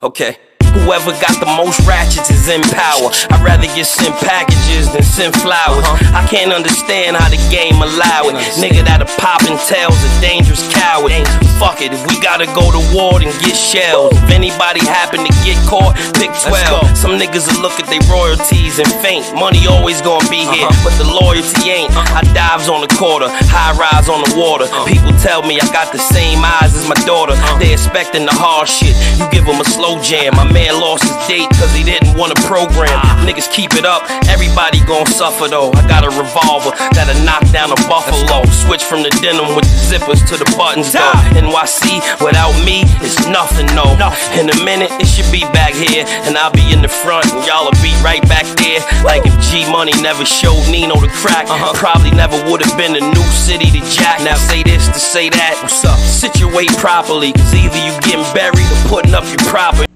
Okay. Whoever got the most ratchets is in power. I'd rather get sent packages than send flowers. I can't understand how the game allow it. Nigga that'll pop and tail's a dangerous coward. Fuck it, if we gotta go to war and get shells. If anybody happen to get caught, pick 12. Some niggas will look at their royalties and faint. Money always gonna be here, but the loyalty ain't. I dives on the quarter, high rise on the water. People tell me I got the same eyes as my daughter. They expecting the hard shit, you give them a slow jam. My man lost his date cause he didn't want a program. Niggas keep it up, everybody gon' suffer though. I got a revolver that'll knock down a buffalo. Switch from the denim with the zippers to the buttons though. NYC without me, it's nothing no. In a minute, it should be back here, and I'll be in the front, and y'all'll be right back there. Like if G Money never showed Nino the crack, probably never would've been a new city to jack. Now say this to say that, what's up? Situate properly, cause either you getting buried or putting up your property.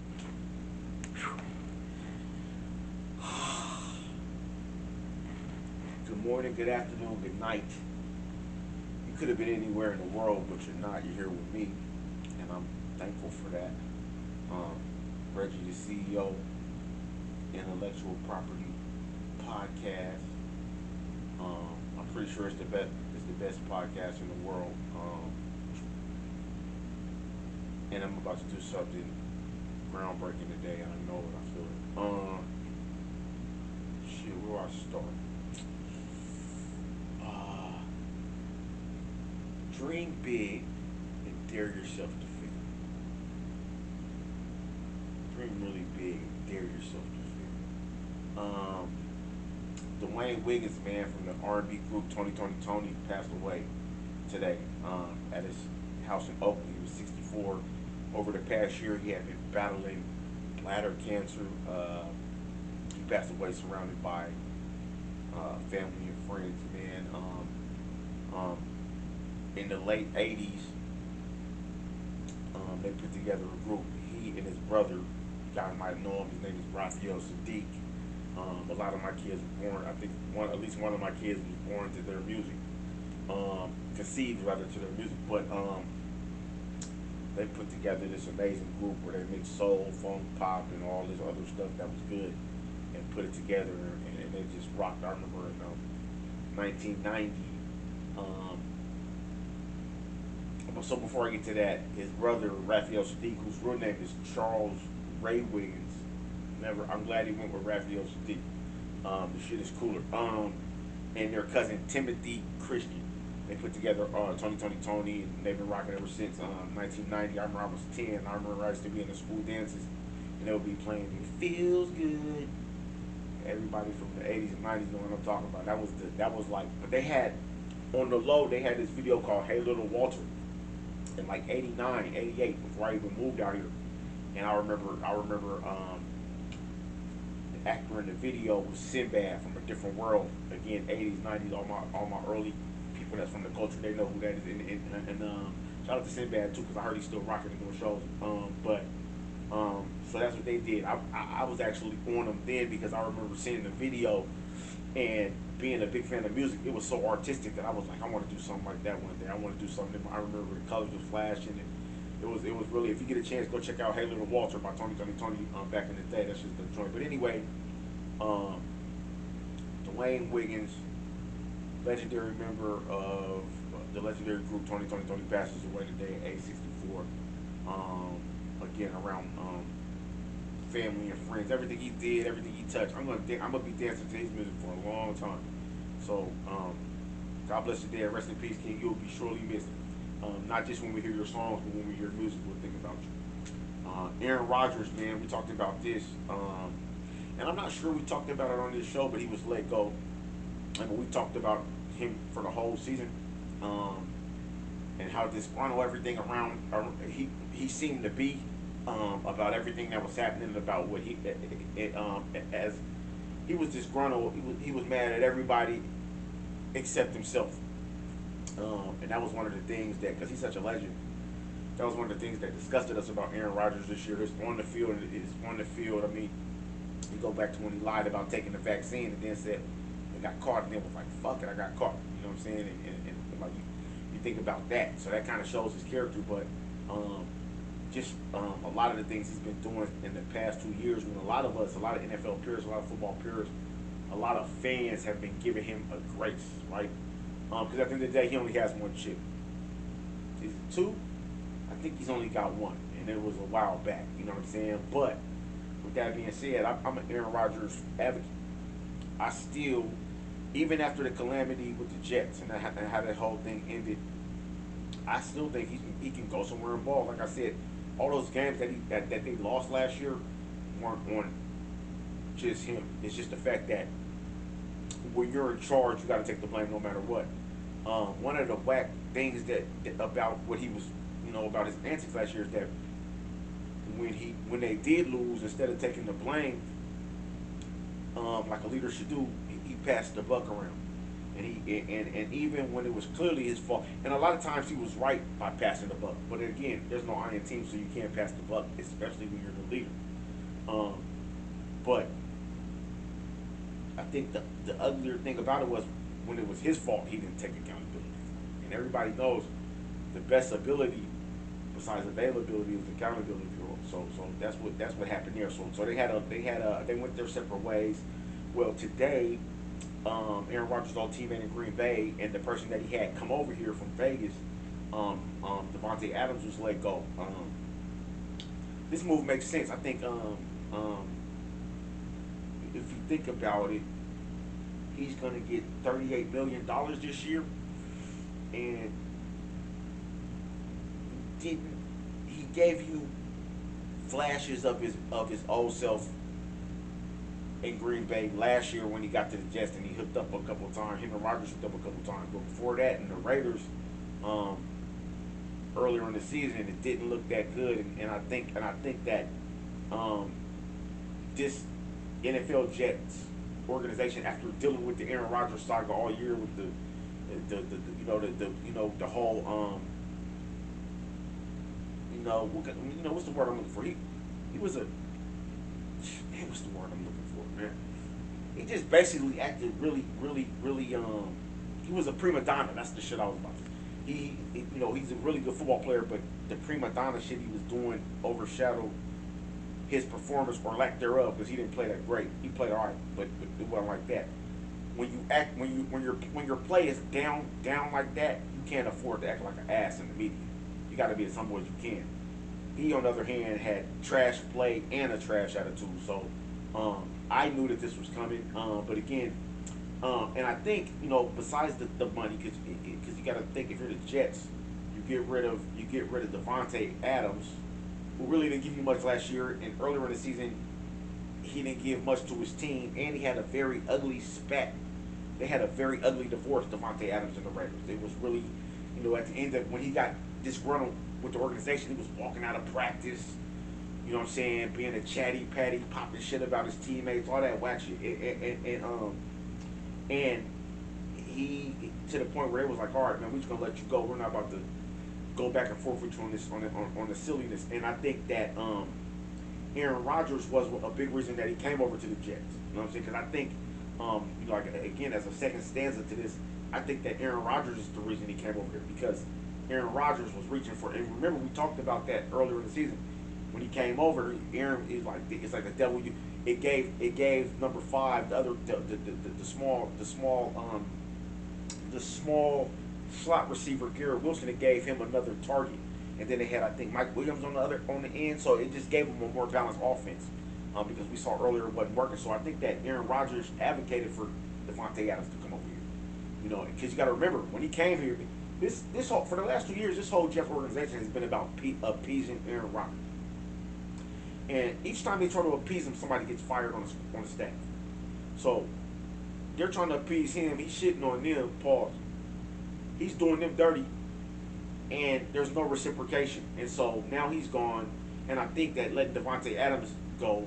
Good morning, good afternoon, good night. You could have been anywhere in the world, but you're not. You're here with me, and I'm thankful for that. Reggie, the CEO, Intellectual Property Podcast. I'm pretty sure it's the best. It's the best podcast in the world. And I'm about to do something groundbreaking today, and I know it. I feel it. Shit, where do I start? Dream big and dare yourself to fail. Dream really big and dare yourself to fail. Dwayne Wiggins, man, from the R&B group Tony passed away today at his house in Oakland. He was 64. Over the past year, he had been battling bladder cancer. He passed away surrounded by family and friends, man. In the late 80s, they put together a group. He and his brother, you guys might know him, his name is Raphael Saadiq. A lot of my kids were born, I think at least one of my kids was born to their music, conceived rather to their music, but they put together this amazing group where they mixed soul, funk, pop, and all this other stuff that was good, and put it together, and it just rocked. I remember in 1990, so before I get to that, his brother Raphael Saadiq, whose real name is Charles Ray Wiggins. I'm glad he went with Raphael Saadiq. The shit is cooler. And their cousin Timothy Christian. They put together Tony, and they've been rocking ever since 1990. I remember I was 10. I remember I used to be in the school dances, and they would be playing "It Feels Good." Everybody from the 80s and 90s know what I'm talking about. That was like, but they had on the low. They had this video called "Hey Little Walter." In like 89, 88, before I even moved out here. And I remember the actor in the video was Sinbad from A Different World. Again, 80s, 90s, all my early people that's from the culture, they know who that is. And shout out to Sinbad too, because I heard he's still rocking and doing shows. So that's what they did. I was actually on them then because I remember seeing the video and being a big fan of music. It was so artistic that I was like, I want to do something like that one day. I want to do something. I remember the colors was flashing, and it was really. If you get a chance, go check out "Hey Little Walter" by Tony. Back in the day, that's just the joint. But anyway, Dwayne Wiggins, legendary member of the legendary group Tony, passes away today at age 64. Again, around family and friends, everything he did, everything he touched. I'm gonna be dancing to his music for a long time. So, God bless you, Dad. Rest in peace, King. You'll be surely missed. Not just when we hear your songs, but when we hear music, we'll think about you. Aaron Rodgers, man, we talked about this, and I'm not sure we talked about it on this show, but he was let go. I mean, we talked about him for the whole season, and how disgruntled everything around. He seemed to be. About everything that was happening, about what as he was disgruntled, he was mad at everybody except himself, and that was one of the things that, because he's such a legend, that was one of the things that disgusted us about Aaron Rodgers this year. His on the field. I mean, you go back to when he lied about taking the vaccine and then said he got caught, and then was like, "Fuck it, I got caught." You know what I'm saying? And like you think about that, so that kind of shows his character, but. just a lot of the things he's been doing in the past 2 years. When a lot of us, a lot of NFL peers, a lot of football peers, a lot of fans have been giving him a grace, right? Because at the end of the day, he only has one chip. Is it two? I think he's only got one, and it was a while back. You know what I'm saying? But with that being said, I'm an Aaron Rodgers advocate. I still, even after the calamity with the Jets and how that whole thing ended, I still think he can go somewhere and ball. Like I said, all those games that they lost last year weren't on just him. It's just the fact that when you're in charge, you got to take the blame no matter what. One of the whack things that about what he was, about his antics last year is that when they did lose, instead of taking the blame, like a leader should do, he passed the buck around. And and even when it was clearly his fault, and a lot of times he was right by passing the buck. But again, there's no iron team, so you can't pass the buck, especially when you're the leader. But I think the uglier thing about it was when it was his fault, he didn't take accountability. And everybody knows the best ability, besides availability, is accountability. So that's what happened there. So they went their separate ways. Well, today, Aaron Rodgers' old teammate in Green Bay and the person that he had come over here from Vegas, Davante Adams, was let go. This move makes sense. I think if you think about it, he's going to get $38 million this year, and he gave you flashes of his old self in Green Bay last year when he got to the Jets and he hooked up a couple of times. Him and Rodgers hooked up a couple of times. But before that, in the Raiders, earlier in the season, it didn't look that good. And I think that this NFL Jets organization, after dealing with the Aaron Rodgers saga all year with the whole what's the word I'm looking for? He was a what's the word I'm looking for, man? He just basically acted really he was a prima donna. That's the shit I was about to. He's a really good football player, but the prima donna shit he was doing overshadowed his performance or lack thereof, because he didn't play that great. He played all right, but it wasn't like that. When your play is down like that, you can't afford to act like an ass in the media. You got to be as humble as you can. He, on the other hand, had trash play and a trash attitude. So I knew that this was coming. But again, and I think, besides the money, because you got to think, if you're the Jets, you get rid of Davante Adams, who really didn't give you much last year, and earlier in the season, he didn't give much to his team, and he had a very ugly spat. They had a very ugly divorce, Davante Adams and the Raiders. It was really, at the end of when he got disgruntled with the organization, he was walking out of practice, you know what I'm saying, being a chatty patty, popping shit about his teammates, all that whack shit, and he, to the point where it was like, all right, man, we're just gonna let you go. We're not about to go back and forth with you on this on the silliness. And I think that Aaron Rodgers was a big reason that he came over to the Jets. You know what I'm saying? Because I think, again, as a second stanza to this, I think that Aaron Rodgers is the reason he came over here, because Aaron Rodgers was reaching for, and remember we talked about that earlier in the season when he came over. Aaron is like, it's like the devil. It gave number 5, the other the small slot receiver Garrett Wilson. It gave him another target, and then they had, I think, Mike Williams on the end. So it just gave him a more balanced offense, because we saw earlier it wasn't working. So I think that Aaron Rodgers advocated for Davante Adams to come over here. Because you got to remember, when he came here, this whole, for the last 2 years, this whole Jets organization has been about appeasing Aaron Rodgers. And each time they try to appease him, somebody gets fired on the staff. So they're trying to appease him. He's shitting on them. Pause. He's doing them dirty, and there's no reciprocation. And so now he's gone. And I think that letting Davante Adams go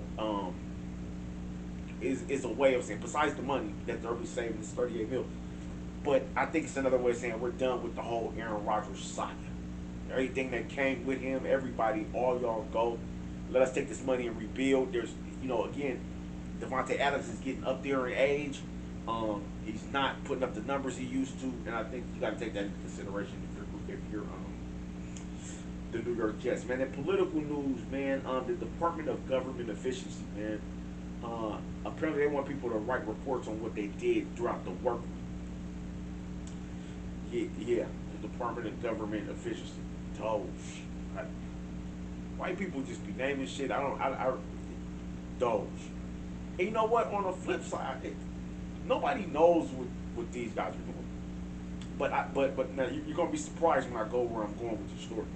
is a way of saying, besides the money that they're already saving, this $38 million. But I think it's another way of saying we're done with the whole Aaron Rodgers saga. Everything that came with him, everybody, all y'all go. Let us take this money and rebuild. There's, again, Davante Adams is getting up there in age. He's not putting up the numbers he used to, and I think you got to take that into consideration if you're the New York Jets, man. In political news, man, the Department of Government Efficiency, man. Apparently, they want people to write reports on what they did throughout the work week. Yeah, the Department of Government Efficiency. Doge. White people just be naming shit. Doge. And you know what? On the flip side, nobody knows what these guys are doing. But now you're gonna be surprised when I go where I'm going with the story.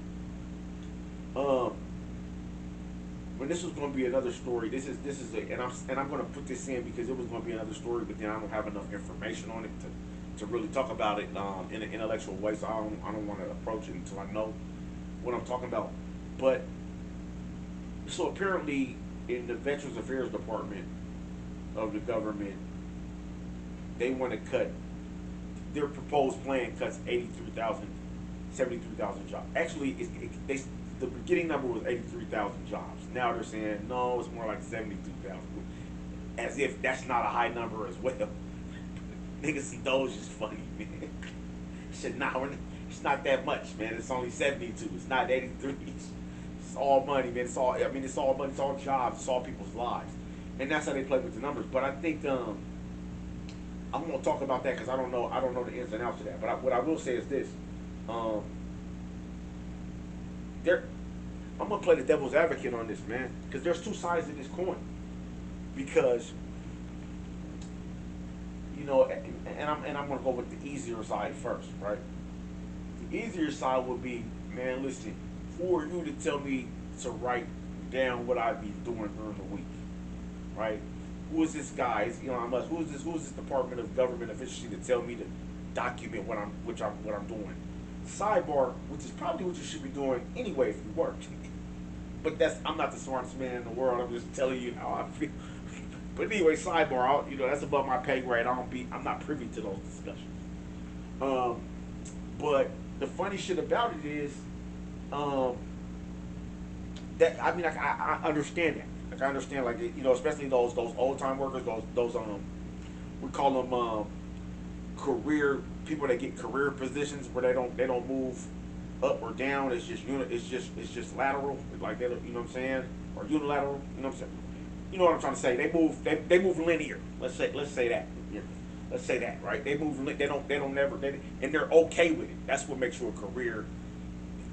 When this was gonna be another story, this is and I'm gonna put this in because it was gonna be another story, but then I don't have enough information on it to really talk about it in an intellectual way. So I don't want to approach it until I know what I'm talking about. But so apparently in the Veterans Affairs Department of the government, they want to cut. Their proposed plan cuts 73,000 jobs. Actually, the beginning number was 83,000 jobs. Now they're saying, no, it's more like 72,000. As if that's not a high number as well. Niggas see those just funny, man. Shit, nah, it's not that much, man. It's only 72. It's not 83. It's all money, man. It's all money. It's all jobs. It's all people's lives. And that's how they play with the numbers. But I think I'm gonna talk about that because I don't know the ins and outs of that. But what I will say is this: I'm gonna play the devil's advocate on this, man, because there's two sides of this coin. Because and I'm gonna go with the easier side first, right? The easier side would be, man, listen, who are you to tell me to write down what I'd be doing during the week, right? Who is this guy? It's Elon Musk. Who is this Department of Government Efficiency to tell me to document what I'm doing? Sidebar, which is probably what you should be doing anyway if you work. But I'm not the smartest man in the world. I'm just telling you how I feel. But anyway, sidebar, that's above my pay grade. I'm not privy to those discussions. But the funny shit about it is, that I understand that. Like I understand, especially those old time workers, those we call them career people that get career positions where they don't move up or down. It's just lateral, like they, you know what I'm saying, or unilateral. You know what I'm saying? You know what I'm trying to say? They move linear. Let's say that. Yeah. Let's say that, right? They move. They don't and they're okay with it. That's what makes you a career.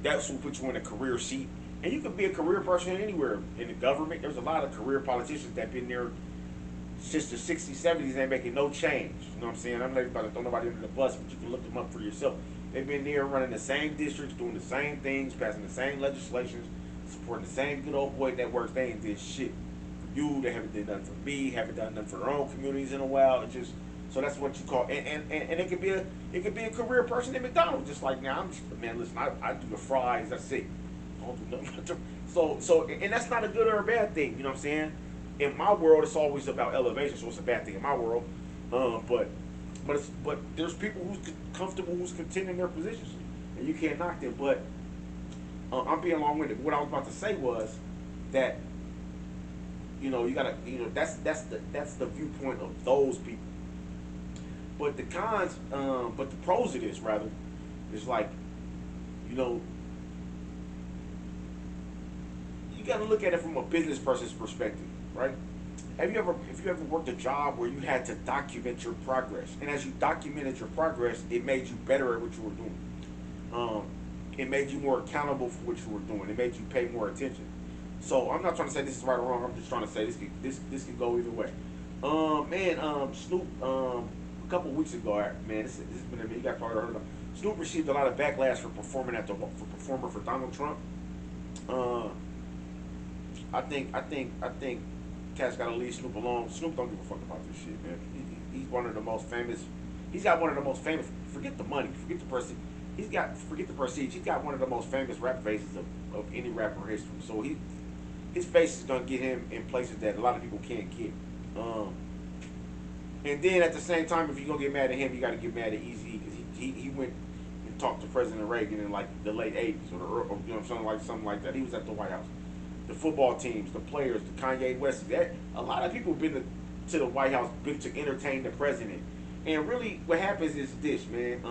That's what puts you in a career seat. And you can be a career person anywhere in the government. There's a lot of career politicians that have been there since the 60s, 70s. They ain't making no change. You know what I'm saying? I'm not about to throw nobody under the bus, but you can look them up for yourself. They've been there running the same districts, doing the same things, passing the same legislations, supporting the same good old boy networks. They ain't did shit for you. They haven't done nothing for me. Haven't done nothing for their own communities in a while. It's just so that's what you call and it could be a career person in McDonald's. Just like now, man, listen, I do the fries. That's it. So and that's not a good or a bad thing, you know what I'm saying? In my world, it's always about elevation, so it's a bad thing in my world. But there's people who's comfortable, who's content in their positions, and you can't knock them. But I'm being long-winded. What I was about to say was that you gotta that's the viewpoint of those people. But the cons, but the pros of this rather is like you got to look at it from a business person's perspective, right? If you ever worked a job where you had to document your progress, and as you documented your progress, it made you better at what you were doing. It made you more accountable for what you were doing. It made you pay more attention. So I'm not trying to say this is right or wrong. I'm just trying to say this can go either way. Snoop, a couple weeks ago, man, this has been a minute. You guys probably heard about. Snoop received a lot of backlash for performing for Donald Trump. I think cats gotta leave Snoop alone. Snoop don't give a fuck about this shit, man. He's one of the most famous. He's got one of the most famous. Forget the money. Forget the prestige. Forget the prestige. He's got one of the most famous rap faces of any rapper in history. So his face is gonna get him in places that a lot of people can't get. And then at the same time, if you're gonna get mad at him, you gotta get mad at Eazy because he went and talked to President Reagan in like the late '80s or something like that. He was at the White House. The football teams, the players, the Kanye West. A lot of people have been to the White House to entertain the president. And really, what happens is this, man.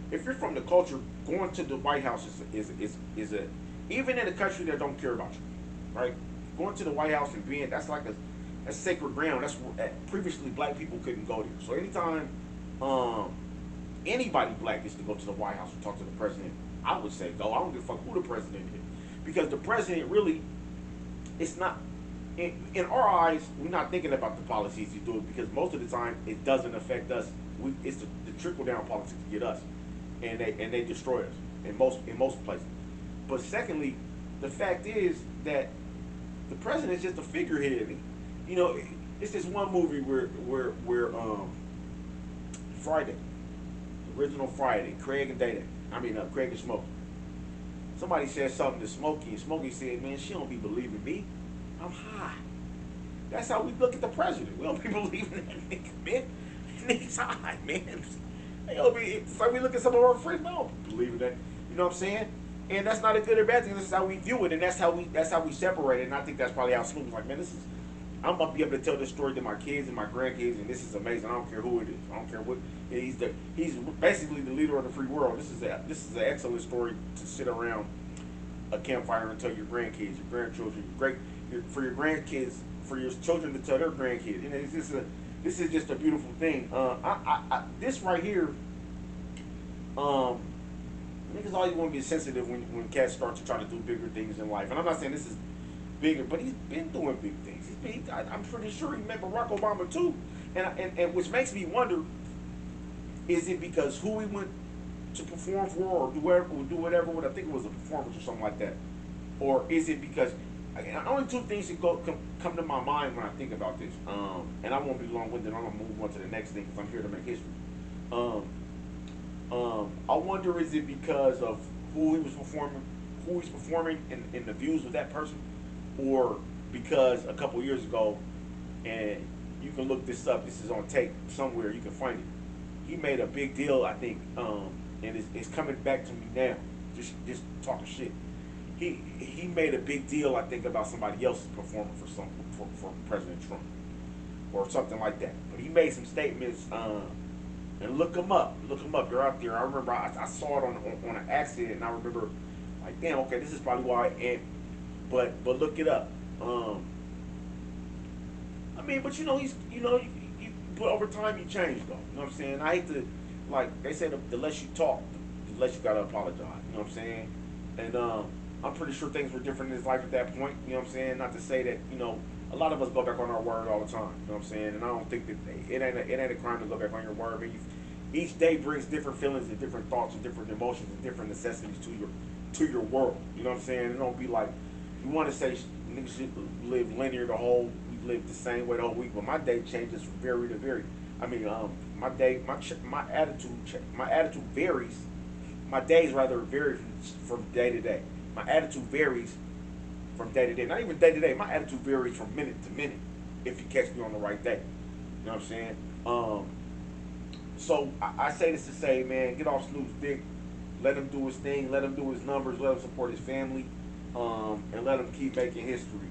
If you're from the culture going to the White House is a even in a country that don't care about you, right? Going to the White House and being that's like a sacred ground. That's where previously black people couldn't go there. So anytime anybody black gets to go to the White House and talk to the president, I would say go. I don't give a fuck who the president is, because the president really, it's not. In our eyes, we're not thinking about the policies he does, because most of the time it doesn't affect us. It's the trickle down politics to get us, and they destroy us in most places. But secondly, the fact is that the president is just a figurehead. You know, it's this one movie where Friday, the original Friday, Craig and Smokey. Somebody said something to Smokey, and Smokey said, "Man, she don't be believing me. I'm high." That's how we look at the president. We don't be believing that nigga, man. Nigga's high, man. It's like we look at some of our friends, we don't believe in that. You know what I'm saying? And that's not a good or bad thing. This is how we view it, and that's how we separate it. And I think that's probably how Snoop was like, man, I'm gonna be able to tell this story to my kids and my grandkids, and this is amazing. I don't care who it is. I don't care what. He's basically the leader of the free world. This is an excellent story to sit around a campfire and tell your grandkids, your grandchildren, for your grandkids, for your children to tell their grandkids. You know, this is just a beautiful thing. This right here, niggas always want to be sensitive when cats start to try to do bigger things in life. And I'm not saying this is bigger, but he's been doing big things. I'm pretty sure he met Barack Obama too. And which makes me wonder, is it because who he went to perform for or do whatever with, I think it was a performance or something like that? Or is it because, only two things that come to my mind when I think about this. And I won't be long-winded. I'm going to move on to the next thing because I'm here to make history. I wonder, is it because of who he's performing and the views of that person, or because a couple years ago, and you can look this up, this is on tape somewhere, you can find it. He made a big deal, I think, and it's coming back to me now, just talking shit. He made a big deal, I think, about somebody else's performance for President Trump or something like that. But he made some statements. And look them up. They're out there. I remember I saw it on an accident, and I remember, like, damn, okay, this is probably why. But look it up. I mean, but but over time you change, though. You know what I'm saying? I hate to, like they said, the less you talk, the less you gotta apologize. You know what I'm saying? And I'm pretty sure things were different in his life at that point. You know what I'm saying? Not to say that a lot of us go back on our word all the time. You know what I'm saying? And I don't think that it ain't a crime to go back on your word. But each day brings different feelings and different thoughts and different emotions and different necessities to your world. You know what I'm saying? It don't be like you want to say niggas should live linear we live the same way the whole week, but my day changes from very to very. I mean, my attitude varies. My days rather vary from day to day. My attitude varies from day to day. Not even day to day. My attitude varies from minute to minute if you catch me on the right day. You know what I'm saying? So I say this to say, man, get off Snoop's dick. Let him do his thing. Let him do his numbers. Let him support his family. And let him keep making history.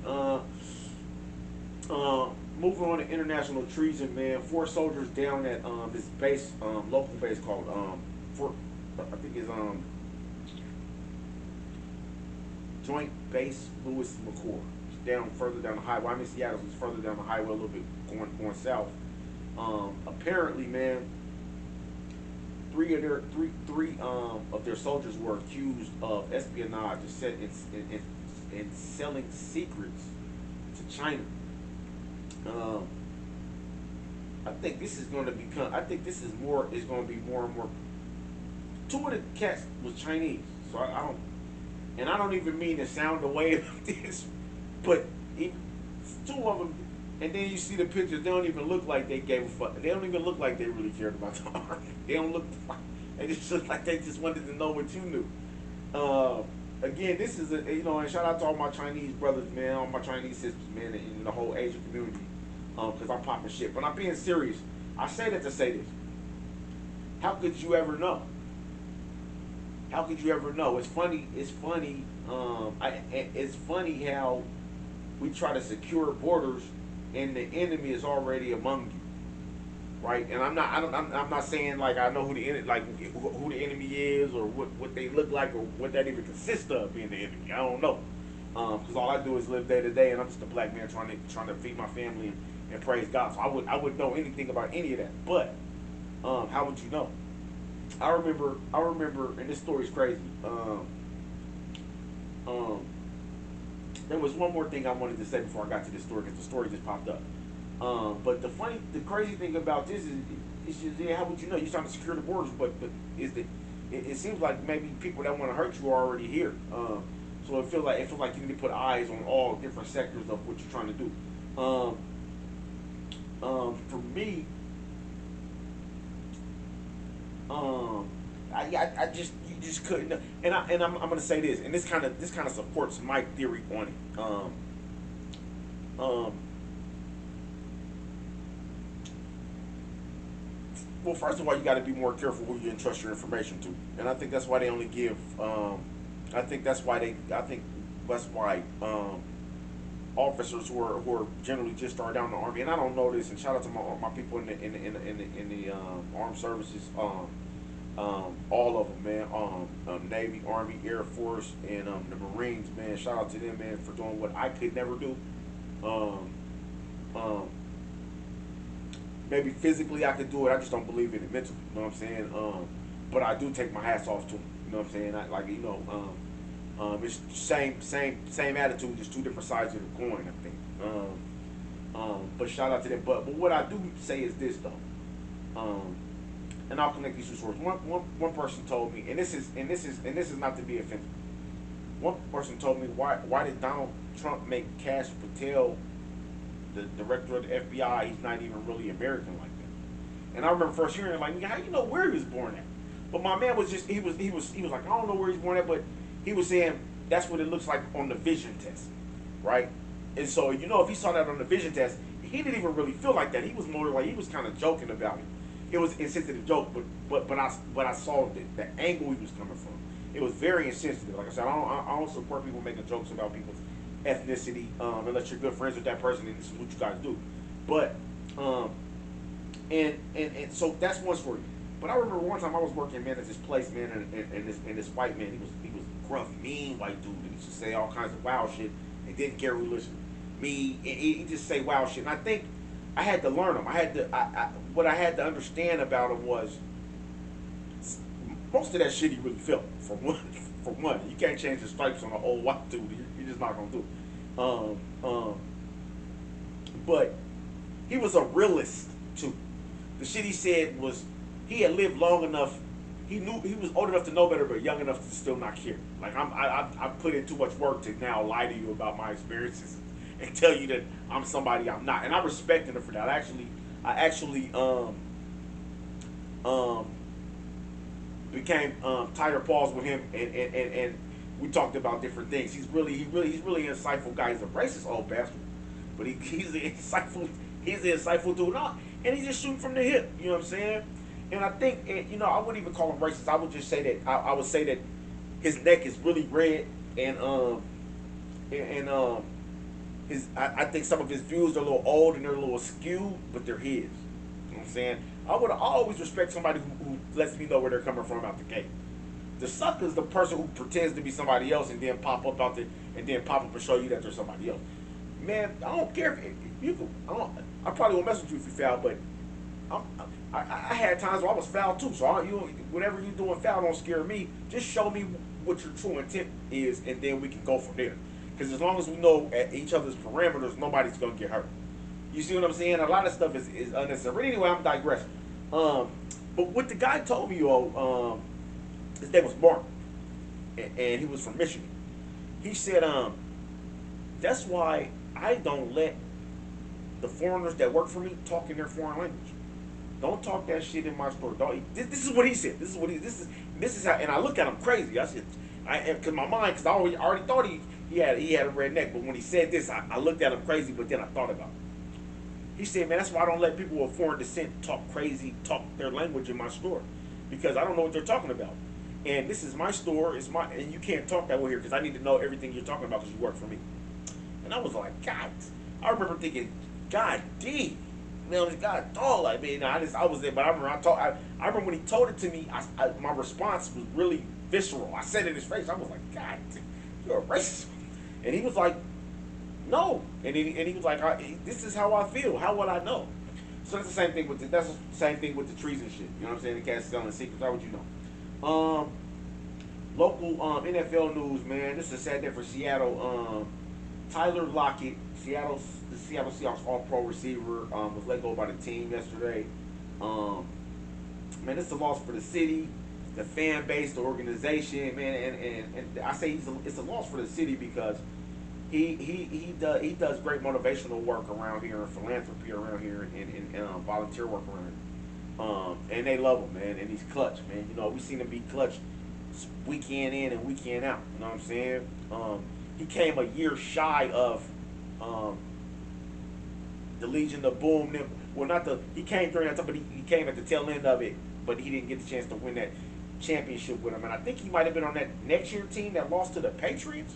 Moving on to international treason, man. 4 soldiers down at this base, local base called Fort. I think it's Joint Base Lewis McChord. It's further down the highway. I'm in Seattle, so it's further down the highway a little bit, going south. Apparently, man, three of their soldiers were accused of espionage and selling secrets to China. I think this is going to become. I think this is more. Is going to be more and more. 2 of the cats was Chinese, so I don't even mean to sound the way of this, but 2 of them. And then you see the pictures. They don't even look like they gave a fuck. They don't even look like they really cared about the army. They don't look like. They just look like they just wanted to know what you knew. Again, this is and shout out to all my Chinese brothers, man, all my Chinese sisters, man, and the whole Asian community. Because I'm popping shit. But I'm being serious. I say that to say this. How could you ever know? How could you ever know? It's funny. It's funny how we try to secure borders and the enemy is already among you. right? And I'm not saying like I know who the enemy is or what they look like or what that even consists of being the enemy. I don't know, because all I do is live day to day, and I'm just a black man trying to feed my family and praise God. So I would know anything about any of that, but how would you know? I remember, and this story's crazy. Um, there was one more thing I wanted to say before I got to this story because the story just popped up. But the crazy thing about this is, it's just, yeah, how would you know? You're trying to secure the borders, but it seems like maybe people that want to hurt you are already here. So it feels like you need to put eyes on all different sectors of what you're trying to do. For me, I just you just couldn't. And I'm gonna say this, and this kind of supports my theory on it. Um, well, first of all, you got to be more careful who you entrust your information to, and I think that's why they only give. I think that's why officers who are generally just starting down in the army, and I don't know this. And shout out to my people in the armed services. All of them, man. Navy, Army, Air Force, and the Marines, man. Shout out to them, man, for doing what I could never do. Um, um, Maybe physically I could do it. I just don't believe in it mentally. You know what I'm saying? But I do take my hats off to them. You know what I'm saying? It's same attitude, just two different sides of the coin. I think. But shout out to them. But what I do say is this though. And I'll connect these two stories. One person told me, and this is not to be offensive. One person told me why did Donald Trump make Kash Patel the director of the FBI? He's not even really American like that. And I remember first hearing it, like, how you know where he was born at? But my man was just he was like, I don't know where he's born at, but he was saying that's what it looks like on the vision test, right? And so if he saw that on the vision test, he didn't even really feel like that. He was more like he was kind of joking about it. It was insensitive joke, but I saw the angle he was coming from. It was very insensitive. Like I said, I don't support people making jokes about people's ethnicity unless you're good friends with that person and this is what you guys do. But and so that's one story. But I remember one time I was working, man, at this place, man, and this white man, he was gruff, mean white dude, and he used to say all kinds of wild shit and didn't care who listened. He just say wild shit, and I think I had to learn him. What I had to understand about him was most of that shit he really felt. For one, you can't change the stripes on an old white dude. You're just not gonna do it. But he was a realist too. The shit he said was he had lived long enough. He knew he was old enough to know better, but young enough to still not care. Like I put in too much work to now lie to you about my experiences and tell you that I'm somebody I'm not. And I respected him for that. I actually became tighter paws with him, and we talked about different things. He's really an insightful guy. He's a racist old bastard, but he's an insightful dude. And he's just shooting from the hip. You know what I'm saying? And I think I wouldn't even call him racist. I would just say that I would say that his neck is really red, and I think some of his views are a little old and they're a little skewed, but they're his. You know what I'm saying? I always respect somebody who lets me know where they're coming from out the gate. The sucker is the person who pretends to be somebody else and then pop up and show you that they're somebody else. Man, I don't care if you. I probably won't mess with you if you foul, but I had times where I was foul too. So whatever you're doing foul don't scare me. Just show me what your true intent is, and then we can go from there. Because as long as we know at each other's parameters, nobody's gonna get hurt. You see what I'm saying? A lot of stuff is unnecessary. But anyway, I'm digressing. But what the guy told me, his name was Mark, and he was from Michigan. He said, that's why I don't let the foreigners that work for me talk in their foreign language. Don't talk that shit in my store. This is what he said. This is how. And I look at him crazy. I said, because my mind, because I already thought he had a redneck. But when he said this, I looked at him crazy. But then I thought about it. He said, man, that's why I don't let people of foreign descent talk their language in my store, because I don't know what they're talking about. And this is my store. And you can't talk that way here because I need to know everything you're talking about because you work for me. And I was like, God. I remember thinking, God damn. man, God, dog, like, man, I was there, but I remember when he told it to me, my response was really visceral. I said it in his face. I was like, God, you're a racist. And he was like, no. And he was like, this is how I feel. How would I know? So that's the same thing with the treason shit. You know what I'm saying? The cat's selling secrets. How would you know? Local NFL news, man. This is a sad day for Seattle. Tyler Lockett, the Seattle Seahawks All-Pro receiver, was let go by the team yesterday. Man, it's a loss for the city, the fan base, the organization, man. And I say it's a loss for the city because he does great motivational work around here and philanthropy around here and volunteer work around here. And they love him, man. And he's clutch, man. You know, we seen him be clutch weekend in and weekend out. You know what I'm saying? He came a year shy of the Legion of Boom. Well, he came during that time, but he came at the tail end of it. But he didn't get the chance to win that championship with him. And I think he might have been on that next year team that lost to the Patriots.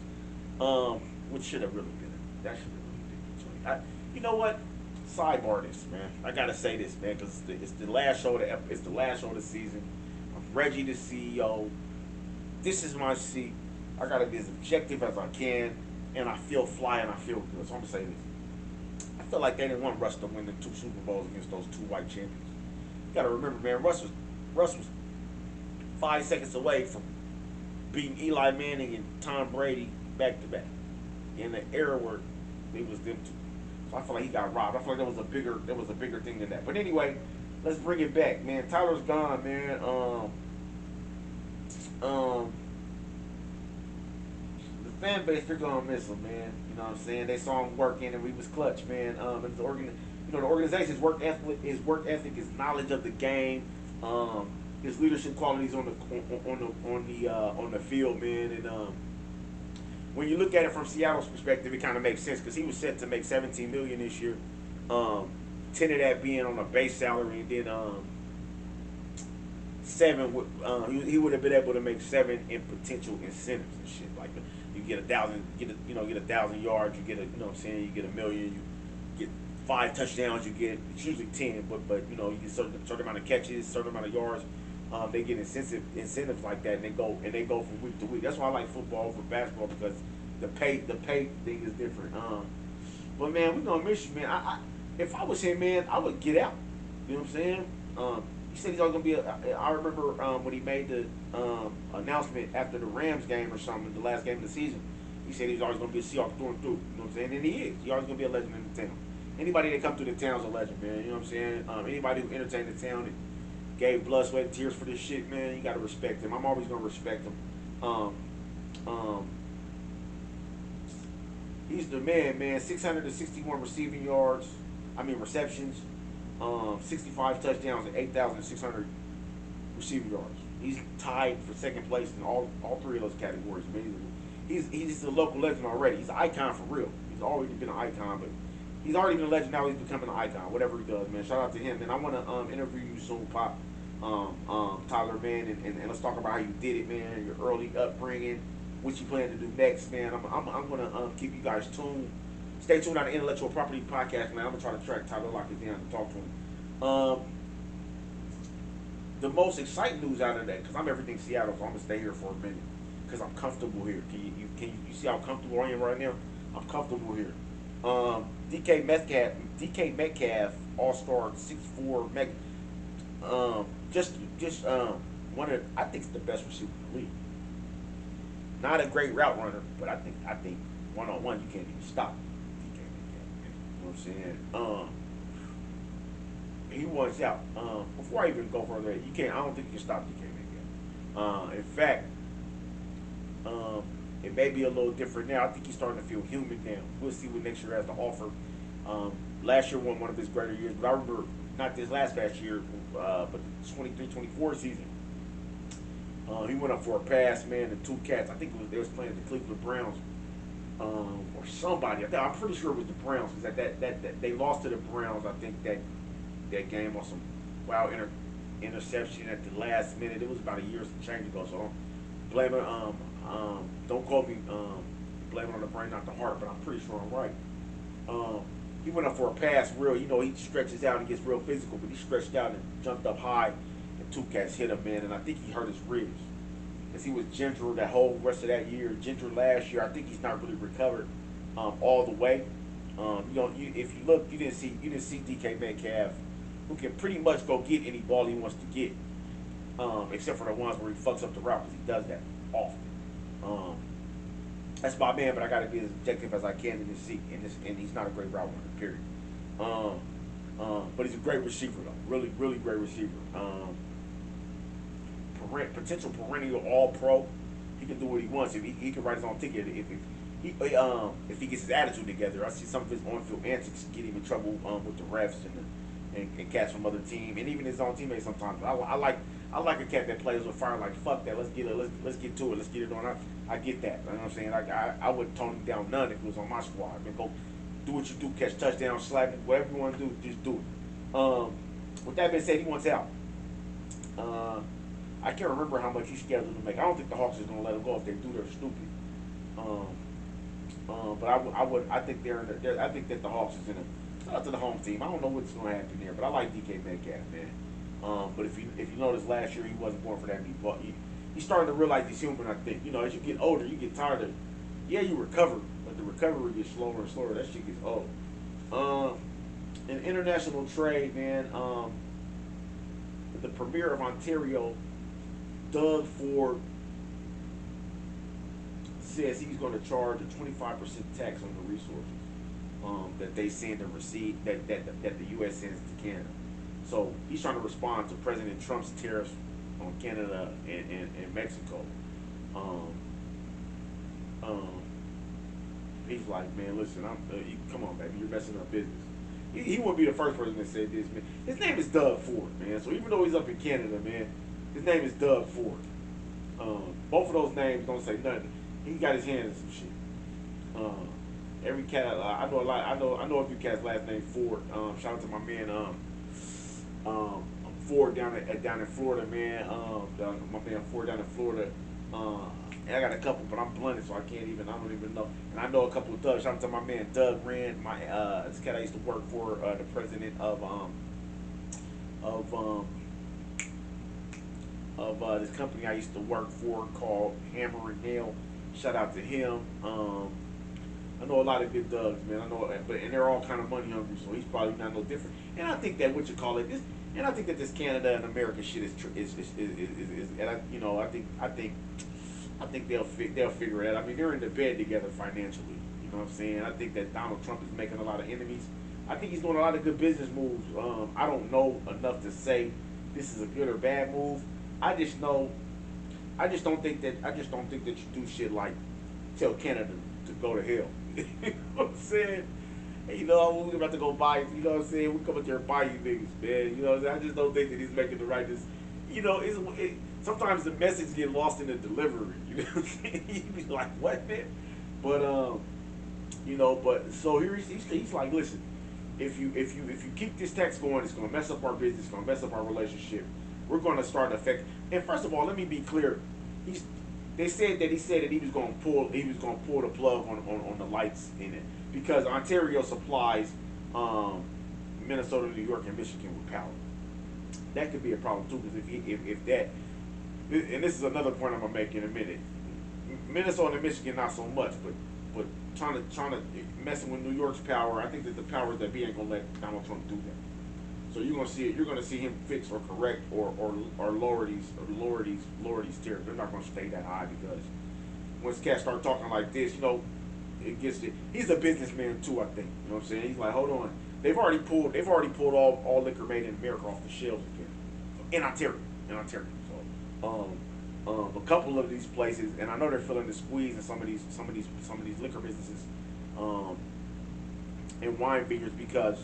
Which should have really been that should have really been. You know what? Sidebar this, man. I gotta say this, man, because it's the last show of the season. I'm Reggie, the CEO. This is my seat. I gotta be as objective as I can, and I feel fly and I feel good. So I'm gonna say this. I feel like they didn't want Russ to win the 2 Super Bowls against those 2 white champions. You gotta remember, man, Russ was 5 seconds away from beating Eli Manning and Tom Brady back to back in the era where it was them two. So I feel like he got robbed. I feel like there was a bigger thing than that. But anyway, let's bring it back, man. Tyler's gone, man. The fan base, they're gonna miss him, man. You know what I'm saying? They saw him working, and we was clutch, man. And the organization's work ethic, his knowledge of the game, his leadership qualities on the field, man. And when you look at it from Seattle's perspective, it kind of makes sense because he was set to make $17 million this year. 10 of that being on a base salary, and then 7. He would have been able to make 7 in potential incentives and shit. Like you get 1,000, get 1,000 yards, you get you know what I'm saying, you get $1 million, you get 5 touchdowns, you get it's usually 10, but you know you get certain amount of catches, certain amount of yards. They get incentives like that, and they go from week to week. That's why I like football over basketball because the pay thing is different. But man, we gonna miss you, man. If I was him, man, I would get out. You know what I'm saying? He said he's always gonna be. I remember when he made the announcement after the Rams game or something, the last game of the season. He said he's always gonna be a Seahawks through and through. You know what I'm saying? And he is. He's always gonna be a legend in the town. Anybody that come through the town's a legend, man. You know what I'm saying? Anybody who entertained the town and gave blood, sweat, and tears for this shit, man, you gotta respect him. I'm always gonna respect him. He's the man. 661 receptions, 65 touchdowns, and 8,600 receiving yards. He's tied for second place in all 3 of those categories. Man, he's just a local legend already. He's an icon for real. He's already been an icon, but he's already been a legend. Now he's becoming an icon. Whatever he does, man. Shout out to him. And I want to interview you soon, Pop. Tyler, man, and let's talk about how you did it, man. Your early upbringing, what you plan to do next, man. I'm gonna keep you guys tuned. Stay tuned on the Intellectual Property Podcast, man. I'm gonna try to track Tyler Lockett down and talk to him. The most exciting news out of that, because I'm everything Seattle, so I'm gonna stay here for a minute, because I'm comfortable here. Can you see how comfortable I am right now? I'm comfortable here. DK Metcalf, All-Star, 6'4", just one of I think it's the best receiver in the league. Not a great route runner, but I think one-on-one you can't even stop DK Metcalf. You know what I'm saying? He wants out. Before I even go further, you can't. I don't think you can stop DK Metcalf. In fact, it may be a little different now. I think he's starting to feel human now. We'll see what next year has to offer. Last year wasn't one of his greater years, but I remember not this past year, but the 23-24 season. He went up for a pass, man, and 2 cats. I think they was playing the Cleveland Browns or somebody. I'm pretty sure it was the Browns because that they lost to the Browns. I think that game on some wild interception at the last minute. It was about a year and change ago, so don't blame it. Don't call me blame it on the brain, not the heart, but I'm pretty sure I'm right. he went up for a pass real, he stretches out and gets real physical, but he stretched out and jumped up high, and two cats hit him, man, and I think he hurt his ribs. Because he was ginger that whole rest of that year, ginger last year. I think he's not really recovered all the way. If you look, you didn't see DK Metcalf, who can pretty much go get any ball he wants to get, except for the ones where he fucks up the route, because he does that often. That's my man, but I got to be as objective as I can in this, and he's not a great route runner, period. But he's a great receiver, though. Really, really great receiver. Potential perennial All-Pro. He can do what he wants. If he can write his own ticket, if he gets his attitude together. I see some of his on-field antics get him in trouble with the refs and cats from other team, and even his own teammates sometimes. I like a cat that plays with fire. Like, fuck that. Let's get to it. Let's get it on. I get that. You know what I'm saying? I wouldn't tone him down none if it was on my squad. I mean, go do what you do, catch touchdowns, slap it, whatever you want to do, just do it. With that being said, he wants out. I can't remember how much he's scheduled to make. I don't think the Hawks is gonna let him go if they do. They're stupid. But I think I think that the Hawks is in a. Shout out to the home team. I don't know what's gonna happen there, but I like DK Metcalf, man. But if you notice last year he wasn't going for that deep ball. He's starting to realize he's human. I think as you get older, you get tired of. Yeah, you recover, but the recovery gets slower and slower. That shit gets old. An international trade, man. The Premier of Ontario, Doug Ford, says he's going to charge a 25% tax on the resources that they send and receive that the U.S. sends to Canada. So he's trying to respond to President Trump's tariffs on Canada and Mexico. He's like, man, listen, come on, baby, you're messing up business. He wouldn't be the first person that said this, man. His name is Doug Ford, man. So even though he's up in Canada, man, his name is Doug Ford. Both of those names don't say nothing. He got his hand in some shit. Every cat I know a lot. I know a few cats last name Ford. Shout out to my man Ford down in Florida, man. My man Ford down in Florida. And I got a couple, but I'm blended, so I don't even know. And I know a couple of Dougs. Shout out to my man Doug Rand, this cat I used to work for, the president of this company I used to work for called Hammer and Nail. Shout out to him. I know a lot of good Dougs, man. I know, and they're all kind of money hungry, so he's probably not no different. And I think that and I think that this Canada and America shit I think they'll figure it out. I mean, they're in the bed together financially. You know what I'm saying? I think that Donald Trump is making a lot of enemies. I think he's doing a lot of good business moves. I don't know enough to say this is a good or bad move. I just don't think that you do shit like tell Canada to go to hell. You know what I'm saying? And, we're about to go buy. You know what I'm saying? We come up there and buy you niggas, man. You know what I'm saying? I just don't think that he's making the right decision. Sometimes the message get lost in the delivery. You know what I'm saying? You be like, what, man? But but so here he's like, listen, if you keep this tax going, it's gonna mess up our business, it's gonna mess up our relationship. We're gonna start affect. And first of all, let me be clear. He said that he was gonna pull the plug on the lights in it because Ontario supplies Minnesota, New York, and Michigan with power. That could be a problem too, because if that, and this is another point I'm gonna make in a minute. Minnesota and Michigan not so much, but trying to messing with New York's power. I think that the powers that be ain't gonna let Donald Trump do that. So you're gonna see him fix or correct or lower these tariffs. They're not gonna stay that high because once cats start talking like this, he's a businessman too. I think you know what I'm saying. He's like, hold on. They've already pulled all liquor made in America off the shelves again in Ontario. So a couple of these places, and I know they're feeling the squeeze in some of these liquor businesses and wine vineyards because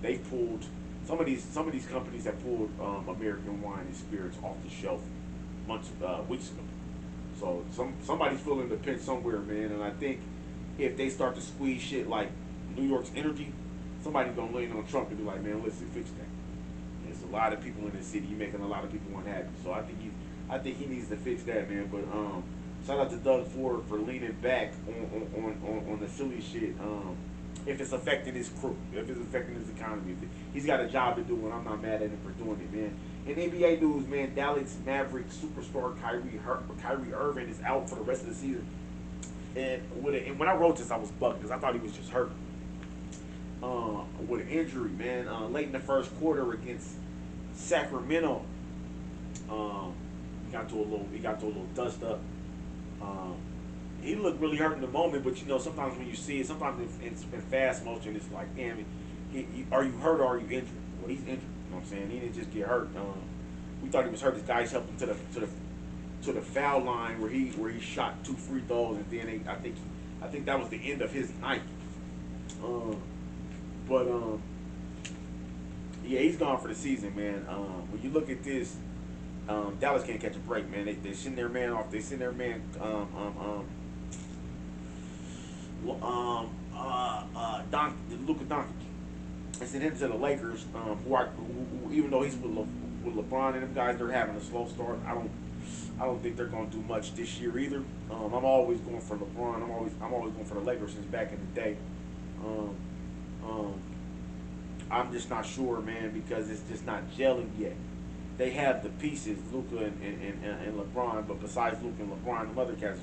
they pulled some of these companies that pulled American wine and spirits off the shelf weeks ago. So somebody's feeling the pinch somewhere, man. And I think if they start to squeeze shit like New York's energy, somebody's gonna lean on Trump and be like, man, listen, fix that. There's a lot of people in this city. You're making a lot of people unhappy. So I think he needs to fix that, man. But shout out to Doug Ford for leaning back on the silly shit. if it's affecting his crew, if it's affecting his economy. He's got a job to do, and I'm not mad at him for doing it, man. In NBA news, man, Dallas Mavericks superstar Kyrie Irving is out for the rest of the season. And when I wrote this, I was bugged because I thought he was just hurt with an injury, man. Late in the first quarter against Sacramento, he got to a little dust up. He looked really hurt in the moment, but you know, sometimes when you see it, sometimes in fast motion, it's like, damn, are you hurt or are you injured? Well, he's injured. You know what I'm saying? He didn't just get hurt. We thought he was hurt. His guys helped him to the foul line where he shot 2 free throws, and then I think that was the end of his night. Yeah, he's gone for the season, man. When you look at this, Dallas can't catch a break, man. They send their man off. They send their man Luka Doncic. They send him to the Lakers, who even though he's with LeBron and them guys, they're having a slow start. I don't think they're going to do much this year either. I'm always going for LeBron. I'm always going for the Lakers since back in the day. I'm just not sure, man, because it's just not gelling yet. They have the pieces, Luka and LeBron, but besides Luka and LeBron, the other cats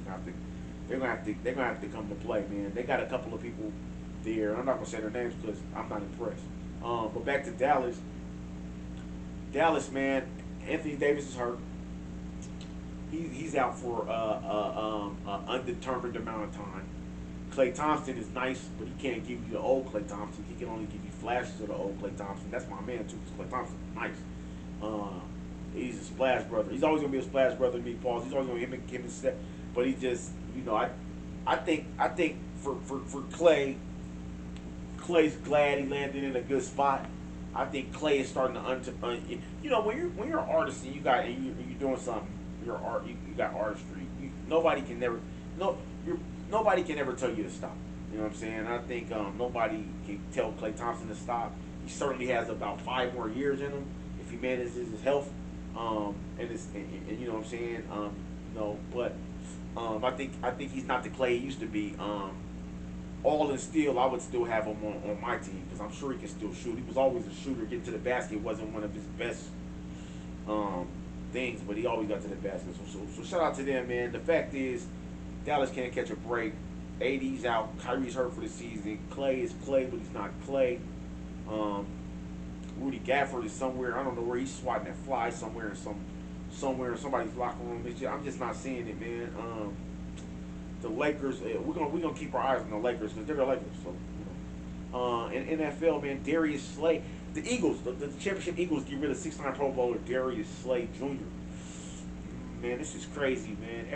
they're gonna have to come to play, man. They got a couple of people there. I'm not gonna say their names because I'm not impressed. But back to Dallas. Dallas, man, Anthony Davis is hurt. He's out for an undetermined amount of time. Klay Thompson is nice, but he can't give you the old Klay Thompson. He can only give you flashes of the old Klay Thompson. That's my man too, because Klay Thompson is nice. He's a splash brother. He's always gonna be a splash brother to me, Paul. He's always gonna him and step, but he just, you know, I think for Klay, Klay's glad he landed in a good spot. I think Klay is starting to you know, when you're an artist and you're doing something, you're art, you got artistry. Nobody can ever tell you to stop. You know what I'm saying? I think nobody can tell Klay Thompson to stop. He certainly has about 5 more years in him if he manages his health. And you know what I'm saying? But I think he's not the Klay he used to be. All in still, I would still have him on my team because I'm sure he can still shoot. He was always a shooter. Getting to the basket wasn't one of his best things, but he always got to the basket. So shout out to them, man. The fact is, Dallas can't catch a break. AD's out. Kyrie's hurt for the season. Klay is Klay, but he's not Klay. Rudy Gafford is somewhere. I don't know where he's swatting that fly somewhere in somebody's locker room. I'm just not seeing it, man. The Lakers, we're gonna keep our eyes on the Lakers because they're the Lakers. So, you know. In NFL, man, Darius Slay, the Eagles, the championship Eagles get rid of 6-time Pro Bowler Darius Slay Jr. Man, this is crazy, man.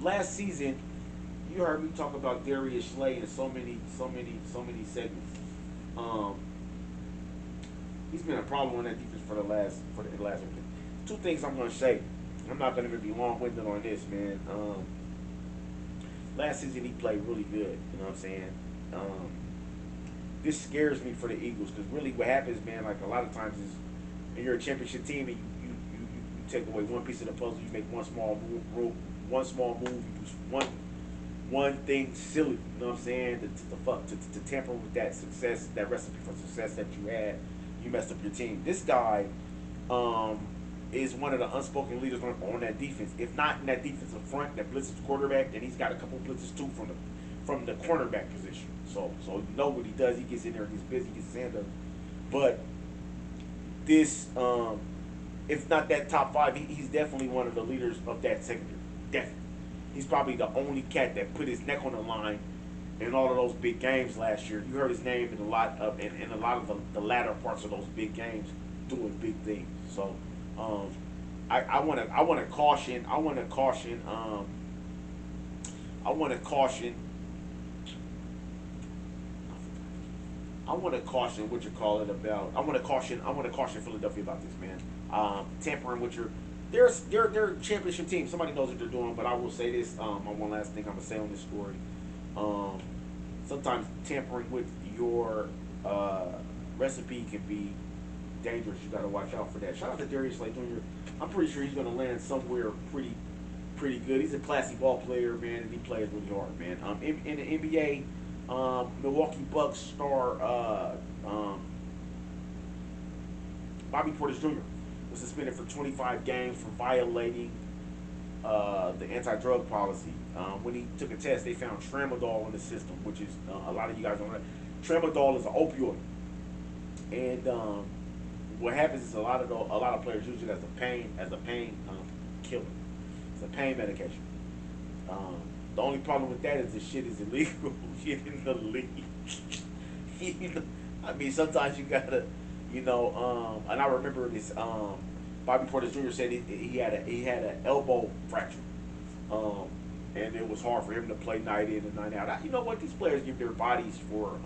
Last season, you heard me talk about Darius Slay in so many segments. He's been a problem on that defense for the last. 2 things I'm gonna say. I'm not gonna be long-winded on this, man. Last season he played really good. You know what I'm saying? This scares me for the Eagles because really what happens, man, like a lot of times is when you're a championship team and you take away one piece of the puzzle, you make one small move, you do one thing silly. You know what I'm saying? To tamper with that success, that recipe for success that you had, you messed up your team. This guy is one of the unspoken leaders on that defense. If not in that defensive front that blitzes the quarterback, then he's got a couple blitzes too from the cornerback position. So you know what he does. He gets in there, gets busy, gets his hand up. But this, if not that top 5, he's definitely one of the leaders of that secondary. Definitely. He's probably the only cat that put his neck on the line in all of those big games last year. You heard his name in a lot of the latter parts of those big games, doing big things. So I want to caution what you call it about. I want to caution Philadelphia about this, man. Tampering with your they're a championship team. Somebody knows what they're doing, but I will say this. One last thing I'm gonna say on this story. Sometimes tampering with your recipe can be dangerous. You got to watch out for that. Shout out to Darius Slay Jr. I'm pretty sure he's going to land somewhere pretty good. He's a classy ball player, man, and he plays really hard, man. In the NBA, Milwaukee Bucks star Bobby Portis Jr. was suspended for 25 games for violating the anti-drug policy. When he took a test, they found tramadol in the system, which is a lot of you guys don't know. Tramadol is an opioid, and what happens is a lot of players use it as a pain killer. It's a pain medication. The only problem with that is the shit is illegal. Shit in the league. I mean, sometimes you gotta, and I remember this. Bobby Portis Jr. said he had an elbow fracture, and it was hard for him to play night in and night out. You know what? These players give their bodies for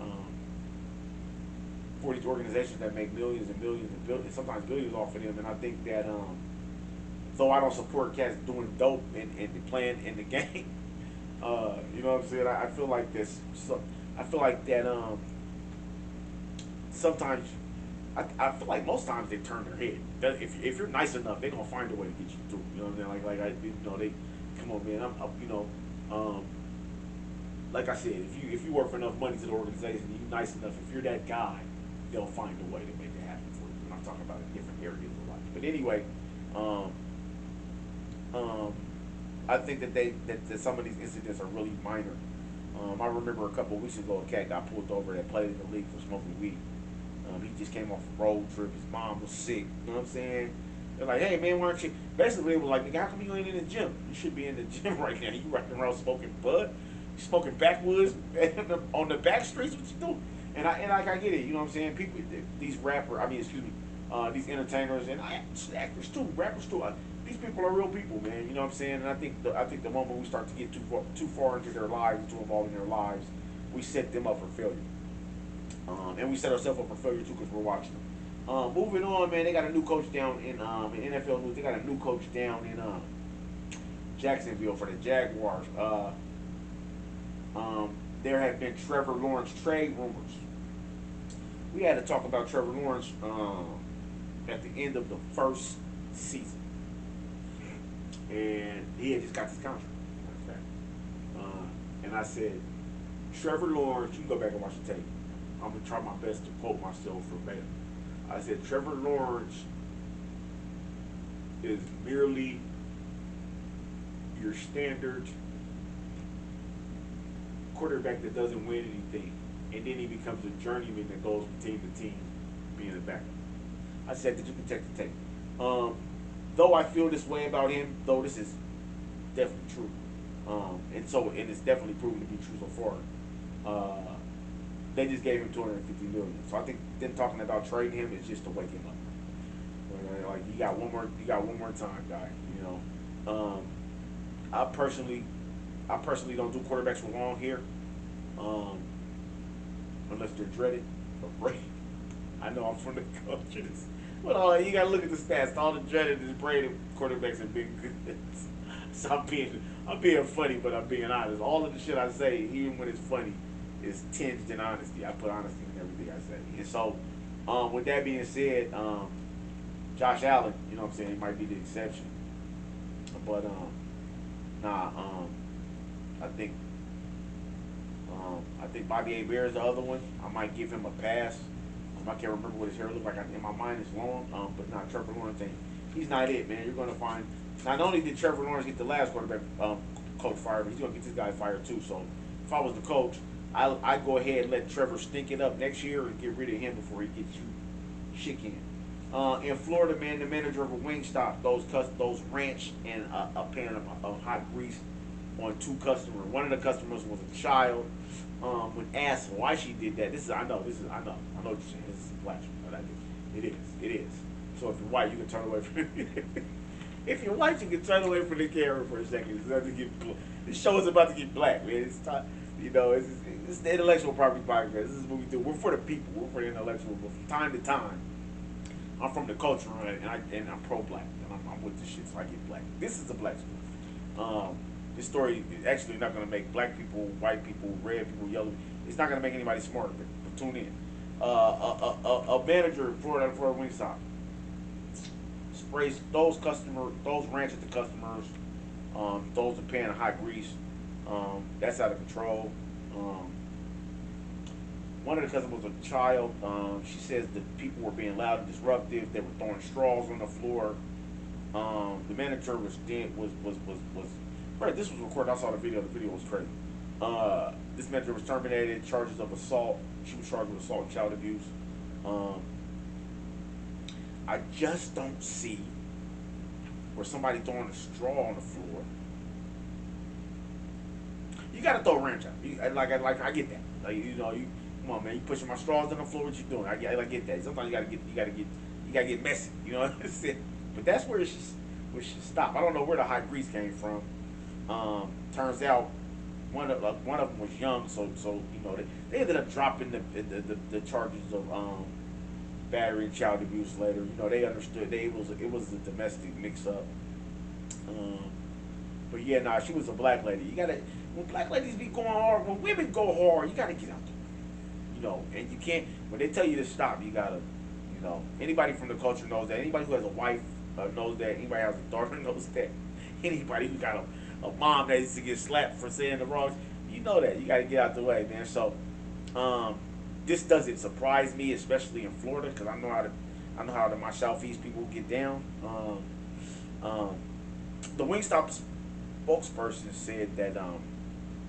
these organizations that make millions and millions and billions, sometimes billions off of them. And I think that though I don't support cats doing dope and playing in the game, you know what I'm saying? I feel like this. I feel like that. Sometimes, I feel like most times they turn their head. If you're nice enough, they're gonna find a way to get you through. You know what I'm saying? They come on, man. Like I said, if you work for enough money to the organization, and you're nice enough. If you're that guy, they'll find a way to make it happen for you. I'm not talking about in different areas of life, but anyway, I think that some of these incidents are really minor. I remember a couple of weeks ago, a cat got pulled over that played in the league for smoking weed. He just came off a road trip. His mom was sick. You know what I'm saying? They're like, hey, man, why aren't you? Basically, it was like, how come you ain't in the gym? You should be in the gym right now. You running around smoking bud. You smoking backwoods on the back streets. What you doing? And I get it. You know what I'm saying? People, these these entertainers and actors too, rappers too. These people are real people, man. You know what I'm saying? And I think the moment we start to get too far into their lives, too involved in their lives, we set them up for failure. And we set ourselves up for failure too because we're watching them. Moving on, man. They got a new coach down in NFL news. They got a new coach down in Jacksonville for the Jaguars. There have been Trevor Lawrence trade rumors. We had to talk about Trevor Lawrence at the end of the first season, and he had just got his contract. And I said, Trevor Lawrence, you can go back and watch the tape. I'm gonna try my best to quote myself verbatim. I said, Trevor Lawrence is merely your standard quarterback that doesn't win anything, and then he becomes a journeyman that goes from team to team, being a backup. I said that you can check the tape. Though I feel this way about him, though this is definitely true, and it's definitely proven to be true so far. They just gave him $250 million, so I think them talking about trading him is just to wake him up. Like you got one more time, guy. You know, I personally don't do quarterbacks for long here, unless they're dreaded or braided. I know I'm from the culture, but you gotta look at the stats. All the dreaded and braided quarterbacks have been good. So I'm being funny, but I'm being honest. All of the shit I say, even when it's funny, is tinged in honesty. I put honesty in everything I say. And so, with that being said, Josh Allen, you know what I'm saying, he might be the exception. But I think Bobby Hebert is the other one. I might give him a pass. I can't remember what his hair looked like. In my mind, it's long. But not Trevor Lawrence. He's not it, man. You're going to find. Not only did Trevor Lawrence get the last quarterback coach fired, but he's going to get this guy fired too. So if I was the coach, I'd go ahead and let Trevor stink it up next year and get rid of him before he gets you shit in. In Florida, man, the manager of a Wingstop, those ranch and a pan of hot grease on two customers. One of the customers was a child. When asked why she did that, I know what you're saying. This is a black woman. It is. So if you're white, you can turn away from it. If you're white, you can turn away from the camera for a second. This show is about to get black, man. It's time. You know, it's the Intellectual Property Podcast. This is what we do. We're for the people. We're for the intellectual. But from time to time, I'm from the culture, and I'm pro-black. And I'm with this shit, so I get black. This is the black story. This story is actually not going to make black people, white people, red people, yellow. It's not going to make anybody smarter, but tune in. A manager in Florida Wingstop sprays those ranch at the customers, throws a pan of hot grease. That's out of control. One of the cousins was a child. She says the people were being loud and disruptive. They were throwing straws on the floor. The manager was dead. Was right. This was recorded. I saw the video. The video was crazy. This manager was terminated. Charges of assault. She was charged with assault and child abuse. I just don't see where somebody throwing a straw on the floor. You gotta throw a wrench out. I get that. Like, you know, you come on, man. You pushing my straws on the floor. What you doing? I get that. Sometimes you gotta get messy. You know what I'm saying? But that's where it should stop. I don't know where the hot grease came from. Turns out one of them was young, so you know they ended up dropping the charges of battery and child abuse later. You know, they understood it was a domestic mix up. But yeah, nah, she was a black lady. You gotta, when black ladies be going hard, when women go hard, you gotta get out there. You know, and you can't, when they tell you to stop, you gotta, you know, anybody from the culture knows that. Anybody who has a wife knows that. Anybody who has a daughter knows that. Anybody who got a mom that used to get slapped for saying the wrong, you know that. You gotta get out the way, man. So, this doesn't surprise me, especially in Florida, because I know how my Southeast people get down. The Wingstop spokesperson said that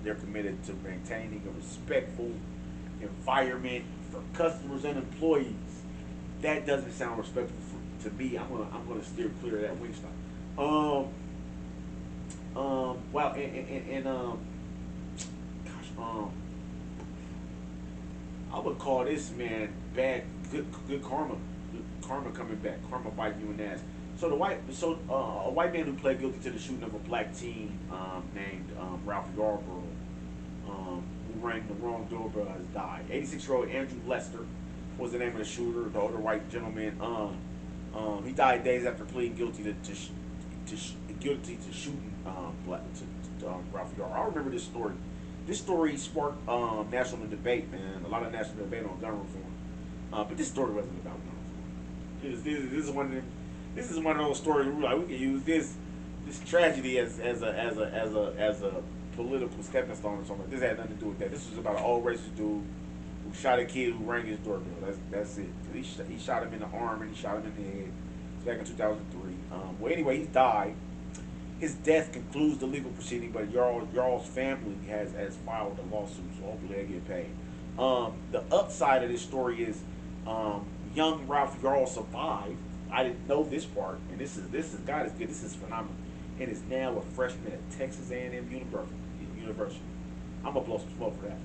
they're committed to maintaining a respectful environment for customers and employees. That doesn't sound respectful to me. I'm gonna steer clear of that Wingstop. Wow, and I would call this, man, good karma. Good karma coming back. Karma biting you in the ass. So a white man who pled guilty to the shooting of a black teen named Ralph Yarborough, who rang the wrong doorbell, has died. 86-year-old Andrew Lester was the name of the shooter, the older white gentleman. He died days after pleading guilty to shooting Ralph Yarborough. I remember this story. This story sparked national debate, man. A lot of national debate on gun reform. But this story wasn't about gun reform. This is one of those stories where like, we can use this tragedy as a political stepping stone or something. This had nothing to do with that. This was about an old racist dude who shot a kid who rang his doorbell. That's it. He shot him in the arm and he shot him in the head. It's back in 2003. Well, anyway, he died. His death concludes the legal proceeding, but Yarl's family has filed a lawsuit, so hopefully they get paid. The upside of this story is young Ralph Yarl survived. I didn't know this part, and this is God is good. This is phenomenal, and is now a freshman at Texas A&M University. I'm gonna blow some smoke for that.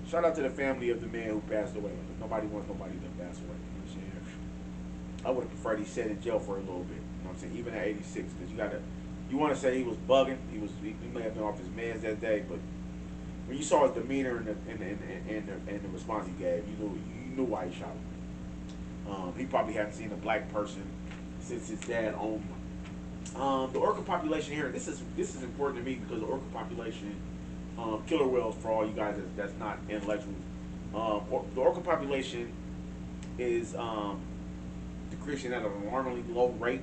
Shout out to the family of the man who passed away. Nobody wants nobody to pass away. You know what I'm saying? I would have preferred he sat in jail for a little bit. You know what I'm saying? Even at 86, because you want to say he was bugging. He may have been off his meds that day, but when you saw his demeanor and the response he gave, you knew why he shot him. He probably hadn't seen a black person since his dad owned one. The orca population here. This is important to me because the orca population. Killer whales, for all you guys that's not intellectuals. The orca population is decreasing at an alarmingly low rate.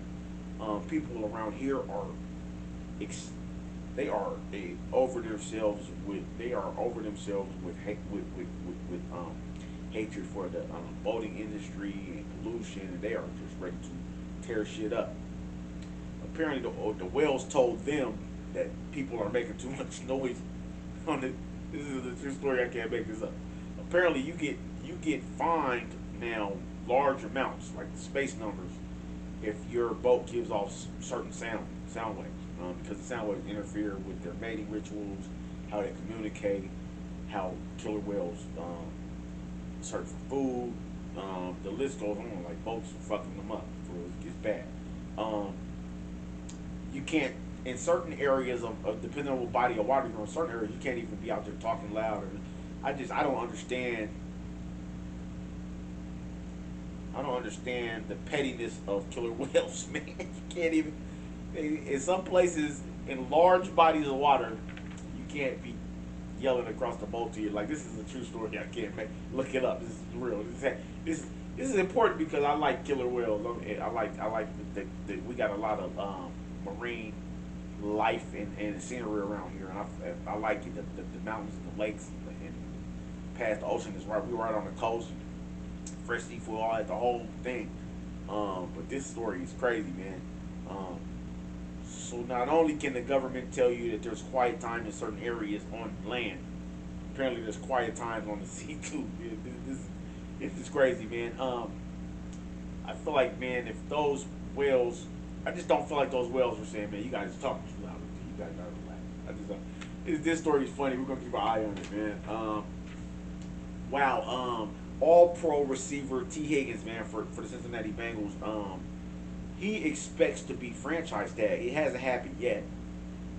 People around here are over themselves with hatred for the boating industry and pollution, and they are just ready to tear shit up. Apparently, the whales told them that people are making too much noise. This is a true story. I can't make this up. Apparently, you get fined now large amounts, like the space numbers, if your boat gives off certain sound waves, because the sound waves interfere with their mating rituals, how they communicate, how killer whales search for food. The list goes on. Like boats are fucking them up. It gets bad. You can't. In certain areas of depending on what body of water you're in, certain areas you can't even be out there talking loud. I don't understand. I don't understand the pettiness of killer whales, man. You can't even. In some places, in large bodies of water, you can't be yelling across the boat to you. Like, this is a true story. I can't make. Look it up. This is real. This is important because I like killer whales. I like that we got a lot of marine life and scenery around here, and I like it. The mountains and the lakes and past the ocean is right. We're right on the coast, fresh seafood, all that, the whole thing. But this story is crazy, man. Um, so not only can the government tell you that there's quiet time in certain areas on land, apparently there's quiet times on the sea too. This is crazy, man. I feel like, man, if those whales, I just don't feel like those whales were saying, man, you guys are talking too loud. You guys gotta relax. I just don't. This story is funny. We're gonna keep our eye on it, man. Wow. All pro receiver T. Higgins, man, for the Cincinnati Bengals. He expects to be franchise tag. It hasn't happened yet.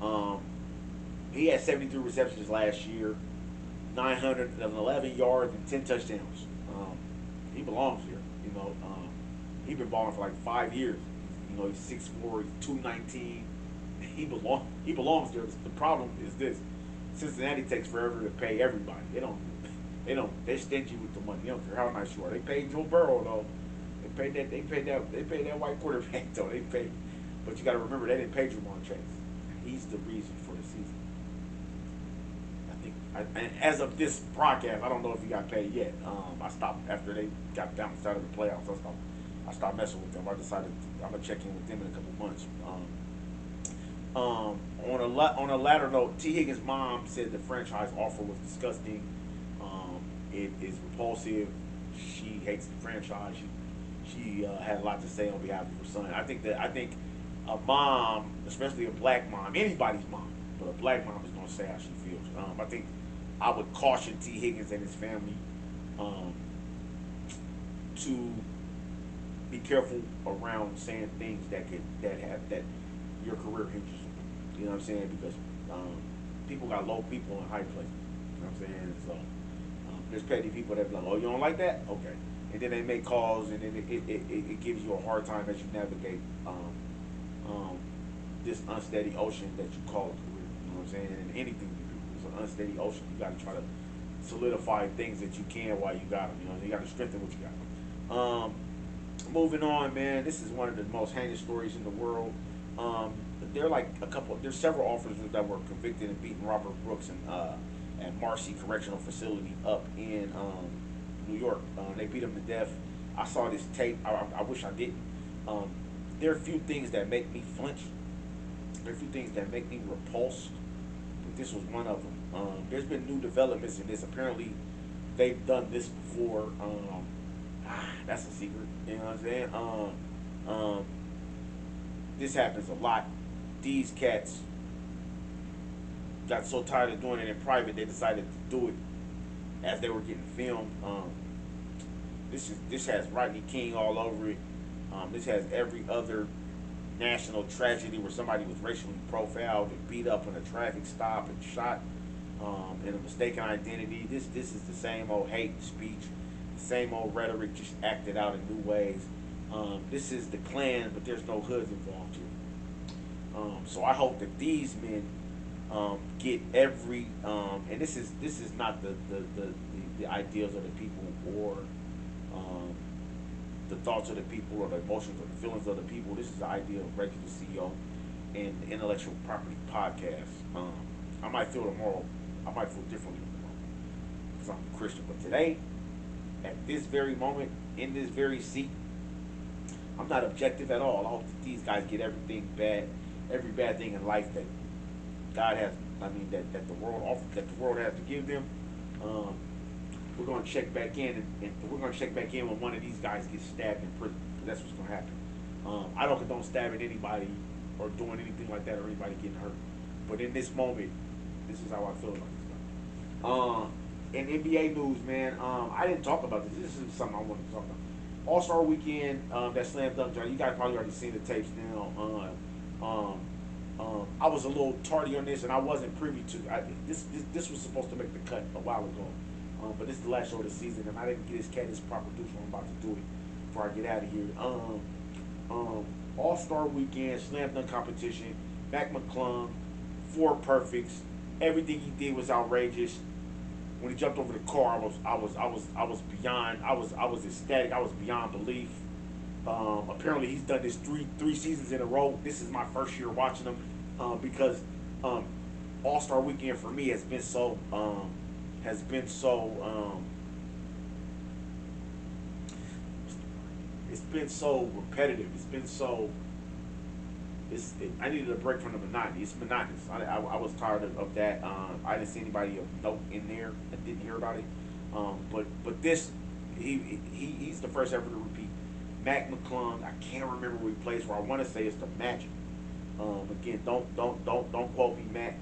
Um, he had 73 receptions last year, 911 yards and 10 touchdowns. He belongs here. He's been balling for like 5 years. He's 6'4", he's 219. He belongs there. The problem is this: Cincinnati takes forever to pay everybody. They're stingy with the money. They don't care how nice you are. They paid Joe Burrow though. They paid that white quarterback though. But you got to remember they didn't pay Jamar Chase. He's the reason for the season. And as of this broadcast, I don't know if he got paid yet. I stopped after they got bounced out of the playoffs. I stopped messing with them. I decided I'm gonna check in with them in a couple months. On a latter note, T. Higgins' mom said the franchise offer was disgusting. It is repulsive. She hates the franchise. She had a lot to say on behalf of her son. I think a mom, especially a black mom, anybody's mom, but a black mom is gonna say how she feels. I think I would caution T. Higgins and his family to be careful around saying things that your career hinges on. You know what I'm saying? Because people got low people in high places. You know what I'm saying? So there's petty people that be like, oh, you don't like that? Okay. And then they make calls, and then it gives you a hard time as you navigate this unsteady ocean that you call a career. You know what I'm saying? And anything you do is an unsteady ocean. You got to try to solidify things that you can while you got them. You got to strengthen what you got. Moving on, man. This is one of the most heinous stories in the world. There's several officers that were convicted and beating Robert Brooks at Marcy Correctional Facility up in New York. They beat him to death. I saw this tape. I wish I didn't. There are a few things that make me flinch. There are a few things that make me repulsed. But this was one of them. There's been new developments in this. Apparently, they've done this before. That's a secret. You know what I'm saying? This happens a lot. These cats got so tired of doing it in private, they decided to do it as they were getting filmed. This has Rodney King all over it. This has every other national tragedy where somebody was racially profiled and beat up in a traffic stop and shot in a mistaken identity. This is the same old hate speech, the same old rhetoric, just acted out in new ways. This is the Klan, but there's no hoods involved here. So I hope that these men get every and this is not the ideals of the people or the thoughts of the people or the emotions or the feelings of the people. This is the idea of Reggie the CEO and the Intellectual Property Podcast. I might feel differently tomorrow because I'm a Christian, but today, at this very moment, in this very seat, I'm not objective at all. I hope that these guys get every bad thing in life that God has. That the world has to give them. We're going to check back in, and we're going to check back in when one of these guys gets stabbed in prison. That's what's going to happen. I don't condone stabbing anybody or doing anything like that or anybody getting hurt. But in this moment, this is how I feel about this guy. In NBA news, man, I didn't talk about this. This is something I wanted to talk about. All-Star Weekend, that slam dunk joint. You guys probably already seen the tapes now. I was a little tardy on this, and I wasn't privy to this was supposed to make the cut a while ago. But this is the last show of the season, and I didn't get his cat his proper due, so I'm about to do it before I get out of here. All-Star Weekend, slam dunk competition. Mac McClung, 4 perfects. Everything he did was outrageous. When he jumped over the car, I was ecstatic. I was beyond belief. Apparently, he's done this three seasons in a row. This is my first year watching him. because All-Star Weekend for me has been so it's been so repetitive. It's been so I needed a break from the monotony. It's monotonous. I was tired of that. I didn't see anybody of note in there. I didn't hear about it. But this he's the first ever to repeat. Mac McClung. I can't remember where he plays for. I want to say it's the Magic. Again, don't quote me, Mac.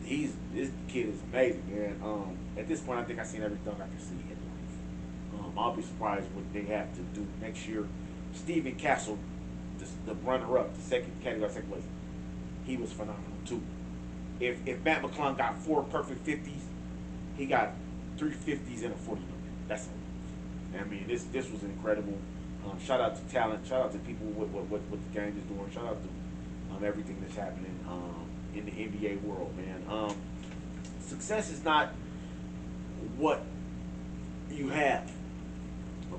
This kid is amazing, man. At this point, I think I've seen everything I can see in life. I'll be surprised what they have to do next year. Steven Castle, the runner-up, the second category, second place, he was phenomenal too. If Matt McClung got 4 perfect 50s, he got 3 50s and a 40 number. That's it. I mean, this was incredible. Shout out to talent. Shout out to people what the game is doing. Shout out to everything that's happening in the NBA world, man. Success is not what you have,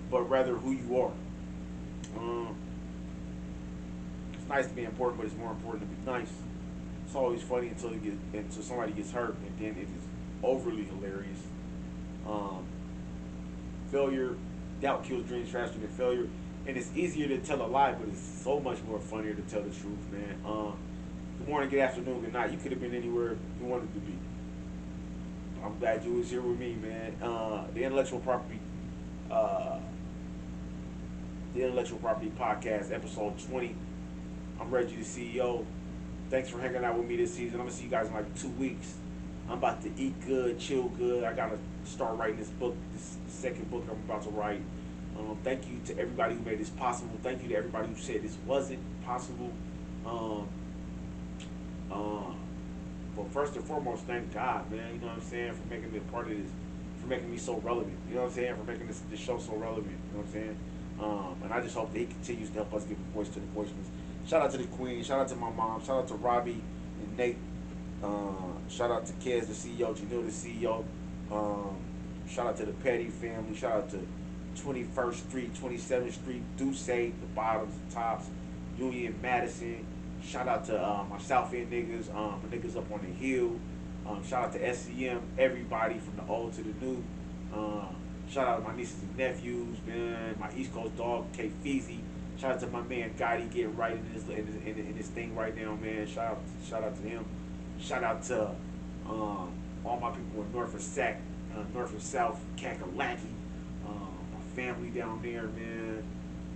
but rather who you are. It's nice to be important, but it's more important to be nice. It's always funny until somebody gets hurt, and then it is overly hilarious. Failure, doubt kills dreams faster than failure, and it's easier to tell a lie, but it's so much more funnier to tell the truth, man. Good morning, good afternoon, good night. You could have been anywhere you wanted to be. I'm glad you was here with me, man. The Intellectual Property Podcast, episode 20. I'm Reggie, the CEO. Thanks for hanging out with me this season. I'm gonna see you guys in like 2 weeks. I'm about to eat good, chill good. I gotta start writing this book, this second book I'm about to write. Thank you to everybody who made this possible. Thank you to everybody who said this wasn't possible. But first and foremost, thank God, man. You know what I'm saying, for making me a part of this, for making me so relevant. You know what I'm saying, for making this show so relevant. You know what I'm saying. And I just hope that he continues to help us give a voice to the voiceless. Shout out to the Queen. Shout out to my mom. Shout out to Robbie and Nate. Shout out to Kez, the CEO. Janil, the CEO. Shout out to the Petty family. Shout out to 21st Street, 27th Street, Duce, the bottoms, the tops, Union, Madison. Shout out to my South End niggas, my niggas up on the hill. Shout out to SCM, everybody from the old to the new. Shout out to my nieces and nephews, man. My East Coast dog, K Feezy. Shout out to my man Gotti getting right in this thing right now, man. Shout out to him. Shout out to all my people in North and South, Kakalaki. My family down there, man.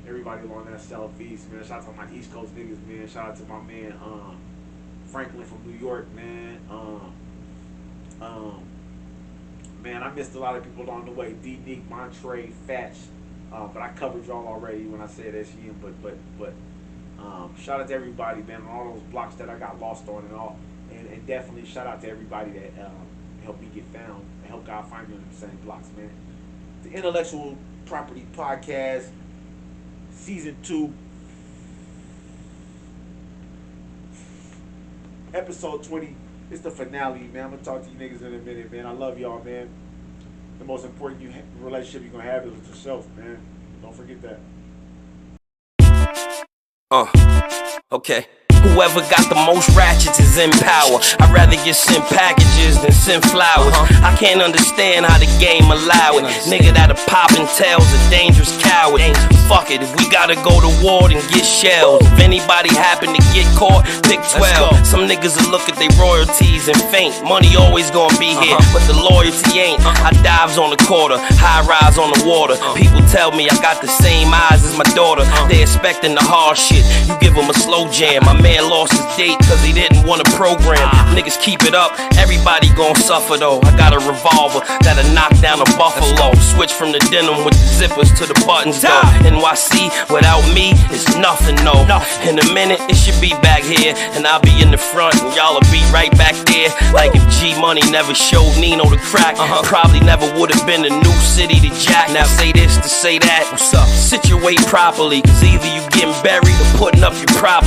Everybody along that southeast, man. Shout out to my East Coast niggas, man. Shout out to my man Franklin from New York, man. Man, I missed a lot of people along the way. D. Nick, Montre, Fatch. But I covered y'all already when I said SEM. But shout out to everybody, man, on all those blocks that I got lost on and all. And definitely shout out to everybody that helped me get found and helped God find me on the same blocks, man. The Intellectual Property Podcast, Season 2, Episode 20. It's the finale, man. I'm going to talk to you niggas in a minute, man. I love y'all, man. The most important relationship you're going to have is with yourself, man. Don't forget that. Okay. Whoever got the most ratchets is in power. I'd rather get sent packages than send flowers. I can't understand how the game allow it. Nigga that'll pop and tail's a dangerous coward. Fuck it, if we gotta go to war and get shells. If anybody happen to get caught, pick 12. Some niggas will look at their royalties and faint. Money always gonna be here, but the loyalty ain't. I dives on the quarter, high rise on the water. People tell me I got the same eyes as my daughter. They expecting the hard shit, you give them a slow jam. My man lost his date cause he didn't want a program. Niggas keep it up, everybody gon' suffer though. I got a revolver that'll knock down a buffalo. Switch from the denim with the zippers to the buttons though. NYC without me it's nothing no. In a minute it should be back here, and I'll be in the front and y'all'll be right back there. Like if G Money never showed Nino the crack, probably never would've been a new city to jack. Now say this to say that, what's up? Situate properly, cause either you getting buried or putting up your property.